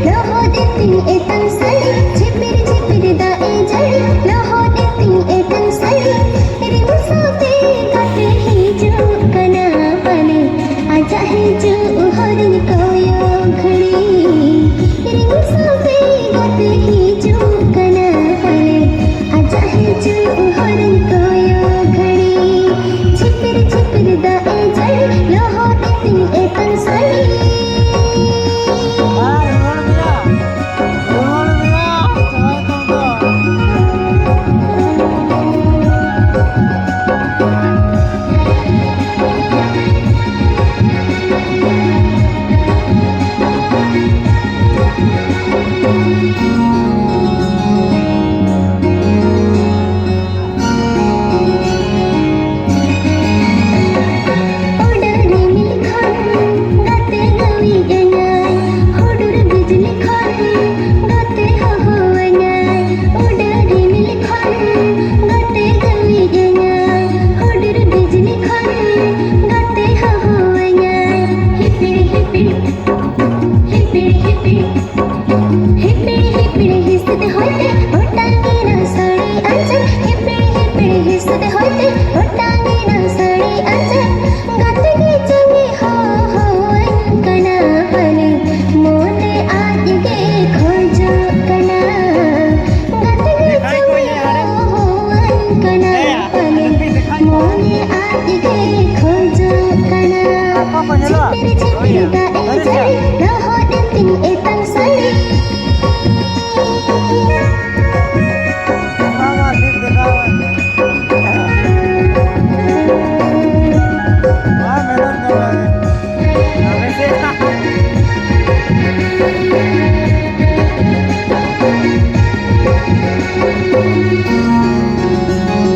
loho deting etang sali jhipir jhipir dae jali loho deting etang sali ring sabe gat hiju kana pane aja hiju harin koyo ghadi ring sabe gat hiju kana pane aja hiju harin koyo ghadi jhipir jhipir dae jali loho deting etang sali Apa panjala? Oh iya.